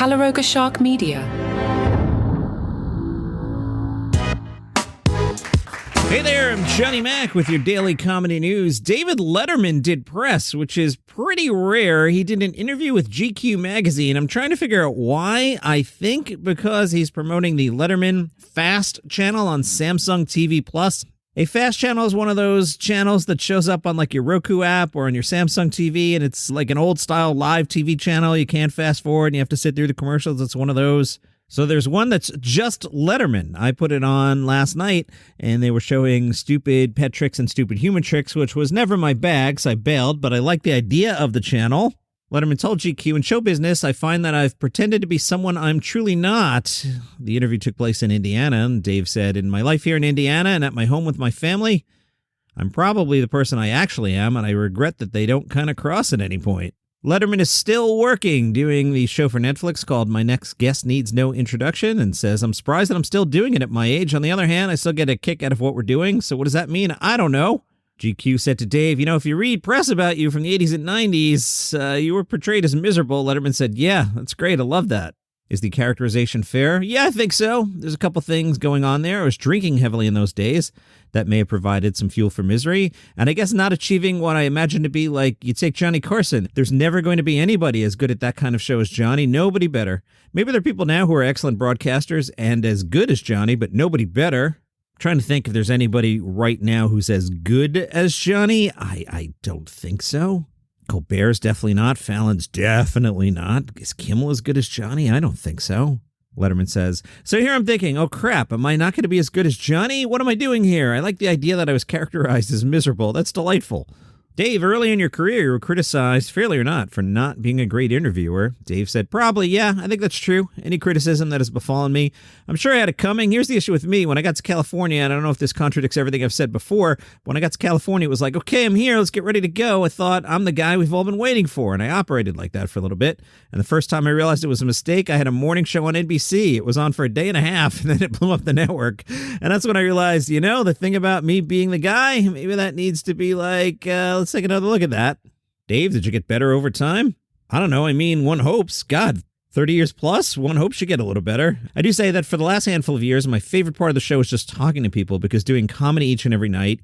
Calaroga Shark Media. Hey there, I'm Johnny Mac with your daily comedy news. David Letterman did press, which is pretty rare. He did an interview with GQ magazine. I'm trying to figure out why. I think because he's promoting the Letterman Fast channel on Samsung TV Plus. A fast channel is one of those channels that shows up on like your Roku app or on your Samsung TV, and it's like an old style live TV channel. You can't fast forward and you have to sit through the commercials. It's one of those. So there's one that's just Letterman. I put it on last night, and they were showing stupid pet tricks and stupid human tricks, which was never my bag, so I bailed, but I like the idea of the channel. Letterman told GQ, in show business, I find that I've pretended to be someone I'm truly not. The interview took place in Indiana, and Dave said, in my life here in Indiana and at my home with my family, I'm probably the person I actually am, and I regret that they don't kind of cross at any point. Letterman is still working, doing the show for Netflix called My Next Guest Needs No Introduction, and says, I'm surprised that I'm still doing it at my age. On the other hand, I still get a kick out of what we're doing, so what does that mean? I don't know. GQ said to Dave, if you read press about you from the 80s and 90s, you were portrayed as miserable. Letterman said, yeah, that's great. I love that. Is the characterization fair? Yeah, I think so. There's a couple things going on there. I was drinking heavily in those days. That may have provided some fuel for misery. And I guess not achieving what I imagine to be like, you take Johnny Carson. There's never going to be anybody as good at that kind of show as Johnny. Nobody better. Maybe there are people now who are excellent broadcasters and as good as Johnny, but nobody better. I'm trying to think if there's anybody right now who's as good as Johnny. I don't think so. Colbert's definitely not. Fallon's definitely not. Is Kimmel as good as Johnny? I don't think so. Letterman says, so here I'm thinking, oh crap, am I not going to be as good as Johnny? What am I doing here? I like the idea that I was characterized as miserable. That's delightful. Dave, early in your career, you were criticized, fairly or not, for not being a great interviewer. Dave said, probably, yeah, I think that's true. Any criticism that has befallen me, I'm sure I had it coming. Here's the issue with me. When I got to California, and I don't know if this contradicts everything I've said before, but when I got to California, it was like, okay, I'm here, let's get ready to go. I thought, I'm the guy we've all been waiting for, and I operated like that for a little bit. And the first time I realized it was a mistake, I had a morning show on NBC. It was on for a day and a half, and then it blew up the network. And that's when I realized, the thing about me being the guy, maybe that needs to be like, let's take another look at that. Dave, did you get better over time? I don't know. One hopes. God, 30 years plus, one hopes you get a little better. I do say that for the last handful of years, my favorite part of the show is just talking to people, because doing comedy each and every night,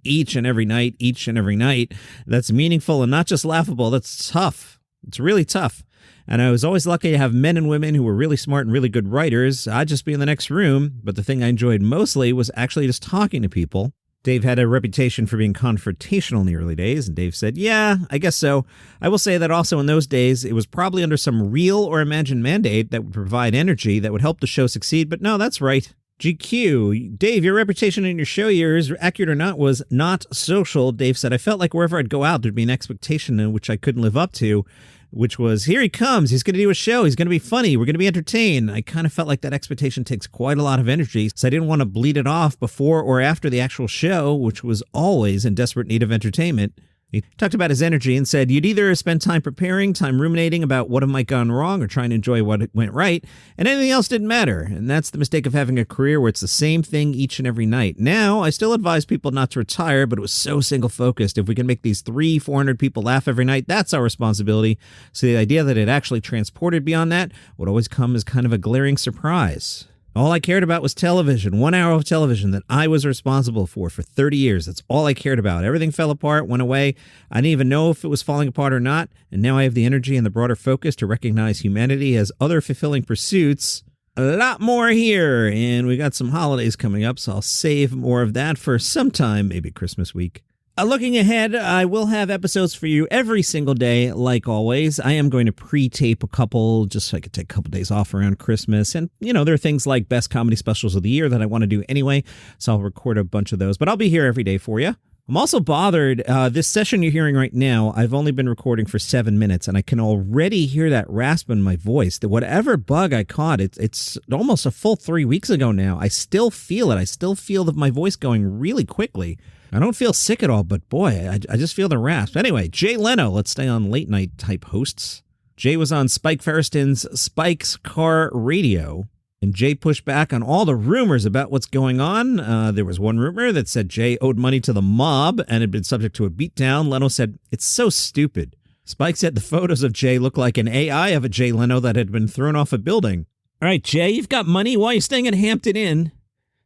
that's meaningful and not just laughable. That's tough. It's really tough. And I was always lucky to have men and women who were really smart and really good writers. I'd just be in the next room. But the thing I enjoyed mostly was actually just talking to people. Dave had a reputation for being confrontational in the early days, and Dave said, yeah, I guess so. I will say that also in those days, it was probably under some real or imagined mandate that would provide energy that would help the show succeed, but no, that's right. GQ, Dave, your reputation in your show years, accurate or not, was not social. Dave said, I felt like wherever I'd go out, there'd be an expectation in which I couldn't live up to, which was, here he comes, he's going to do a show, he's going to be funny, we're going to be entertained. I kind of felt like that expectation takes quite a lot of energy, so I didn't want to bleed it off before or after the actual show, which was always in desperate need of entertainment. He talked about his energy and said, you'd either spend time preparing, time ruminating about what might have gone wrong, or trying to enjoy what went right, and anything else didn't matter. And that's the mistake of having a career where it's the same thing each and every night. Now, I still advise people not to retire, but it was so single-focused. If we can make these 300-400 people laugh every night, that's our responsibility. So the idea that it actually transported beyond that would always come as kind of a glaring surprise. All I cared about was television, 1 hour of television that I was responsible for 30 years. That's all I cared about. Everything fell apart, went away. I didn't even know if it was falling apart or not. And now I have the energy and the broader focus to recognize humanity as other fulfilling pursuits. A lot more here. And we got some holidays coming up, so I'll save more of that for some time, maybe Christmas week. Looking ahead, I will have episodes for you every single day, like always. I am going to pre-tape a couple, just so I could take a couple days off around Christmas. And, there are things like best comedy specials of the year that I want to do anyway, so I'll record a bunch of those. But I'll be here every day for you. I'm also bothered. This session you're hearing right now, I've only been recording for 7 minutes, and I can already hear that rasp in my voice. That whatever bug I caught, it's almost a full 3 weeks ago now. I still feel it. I still feel my voice going really quickly. I don't feel sick at all, but boy, I just feel the rasp. Anyway, Jay Leno, let's stay on late night type hosts. Jay was on Spike Feresten's Spike's Car Radio, and Jay pushed back on all the rumors about what's going on. There was one rumor that said Jay owed money to the mob and had been subject to a beatdown. Leno said, it's so stupid. Spike said the photos of Jay look like an AI of a Jay Leno that had been thrown off a building. All right, Jay, you've got money. Why are you staying at Hampton Inn?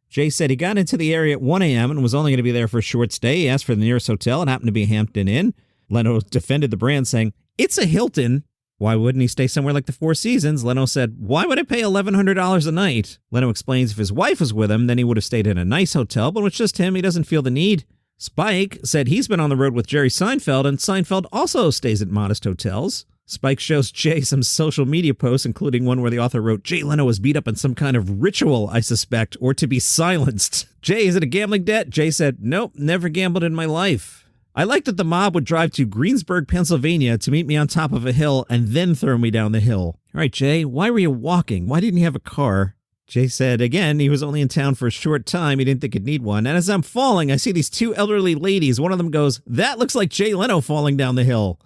Jay said he got into the area at 1 a.m. and was only going to be there for a short stay. He asked for the nearest hotel. It happened to be Hampton Inn. Leno defended the brand, saying, "It's a Hilton. Why wouldn't he stay somewhere like the Four Seasons?" Leno said, "Why would I pay $1,100 a night?" Leno explains if his wife was with him, then he would have stayed in a nice hotel, but with just him, he doesn't feel the need. Spike said he's been on the road with Jerry Seinfeld, and Seinfeld also stays at modest hotels. Spike shows Jay some social media posts, including one where the author wrote, "Jay Leno was beat up in some kind of ritual, I suspect, or to be silenced." "Jay, is it a gambling debt?" Jay said, "Nope, never gambled in my life. I like that the mob would drive to Greensburg, Pennsylvania to meet me on top of a hill and then throw me down the hill." All right, Jay, why were you walking? Why didn't you have a car? Jay said, again, he was only in town for a short time. He didn't think he'd need one. "And as I'm falling, I see these two elderly ladies. One of them goes, 'That looks like Jay Leno falling down the hill.'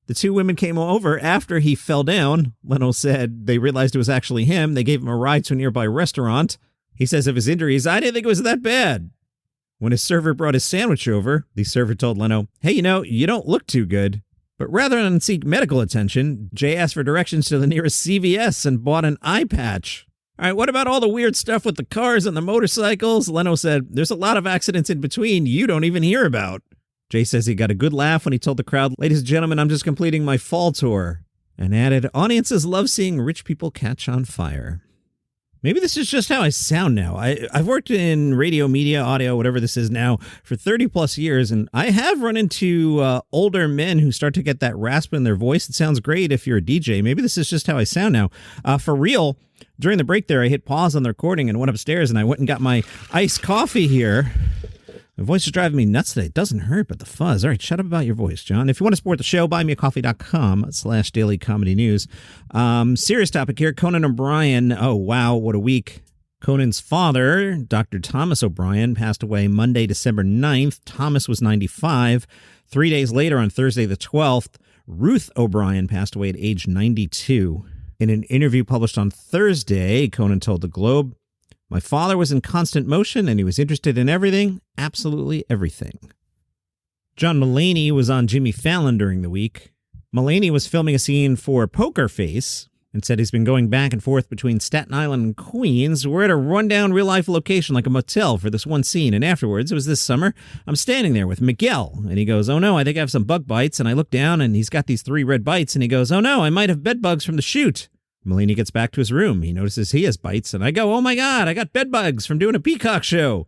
The two women came over after he fell down." Leno said they realized it was actually him. They gave him a ride to a nearby restaurant. He says of his injuries, "I didn't think it was that bad." When his server brought his sandwich over, the server told Leno, "Hey, you don't look too good." But rather than seek medical attention, Jay asked for directions to the nearest CVS and bought an eye patch. "All right, what about all the weird stuff with the cars and the motorcycles?" Leno said, "There's a lot of accidents in between you don't even hear about." Jay says he got a good laugh when he told the crowd, "Ladies and gentlemen, I'm just completing my fall tour," and added, "Audiences love seeing rich people catch on fire." Maybe this is just how I sound now. I've worked in radio, media, audio, whatever this is now, for 30 plus years, and I have run into older men who start to get that rasp in their voice. It sounds great if you're a DJ. Maybe this is just how I sound now. For real, during the break there, I hit pause on the recording and went upstairs, and I went and got my iced coffee here. My voice is driving me nuts today. It doesn't hurt, but the fuzz. All right, shut up about your voice, John. If you want to support the show, buymeacoffee.com/dailycomedynews. Serious topic here. Conan O'Brien. Oh, wow, what a week. Conan's father, Dr. Thomas O'Brien, passed away Monday, December 9th. Thomas was 95. 3 days later, on Thursday the 12th, Ruth O'Brien passed away at age 92. In an interview published on Thursday, Conan told the Globe, "My father was in constant motion and he was interested in everything, absolutely everything." John Mulaney was on Jimmy Fallon during the week. Mulaney was filming a scene for Poker Face and said he's been going back and forth between Staten Island and Queens. "We're at a rundown real-life location like a motel for this one scene, and afterwards, it was this summer, I'm standing there with Miguel, and he goes, 'Oh no, I think I have some bug bites,' and I look down and he's got these 3 red bites, and he goes, 'Oh no, I might have bed bugs from the shoot.' Mulaney gets back to his room. He notices he has bites, and I go, 'Oh my God, I got bed bugs from doing a Peacock show.'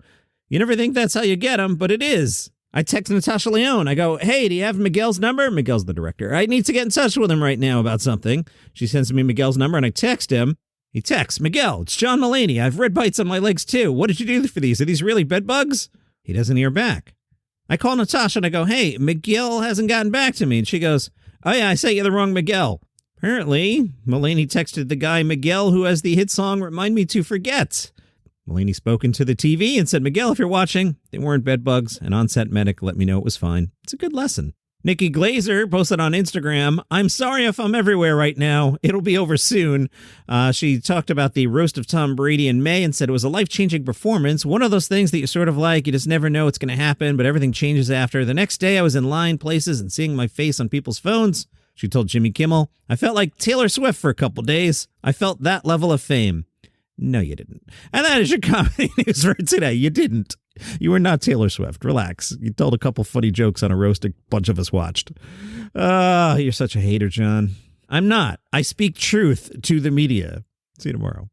You never think that's how you get them, but it is. I text Natasha Lyonne. I go, 'Hey, do you have Miguel's number?' Miguel's the director. 'I need to get in touch with him right now about something.' She sends me Miguel's number, and I text him. He texts, 'Miguel, it's John Mulaney. I have red bites on my legs too. What did you do for these? Are these really bed bugs?' He doesn't hear back. I call Natasha, and I go, 'Hey, Miguel hasn't gotten back to me.' And she goes, 'Oh yeah, I sent you the wrong Miguel.' Apparently, Mulaney texted the guy Miguel who has the hit song Remind Me to Forget. Mulaney spoke into the TV and said, 'Miguel, if you're watching, they weren't bed bugs. An on-set medic let me know it was fine.' It's a good lesson." Nikki Glaser posted on Instagram, "I'm sorry if I'm everywhere right now. It'll be over soon." She talked about the roast of Tom Brady in May and said it was a life-changing performance. One of those things that you sort of like, you just never know what's going to happen, but everything changes after. The next day I was in line places and seeing my face on people's phones. She told Jimmy Kimmel, "I felt like Taylor Swift for a couple days. I felt that level of fame." No, you didn't. And that is your comedy news for today. You didn't. You were not Taylor Swift. Relax. You told a couple funny jokes on a roast a bunch of us watched. You're such a hater, John. I'm not. I speak truth to the media. See you tomorrow.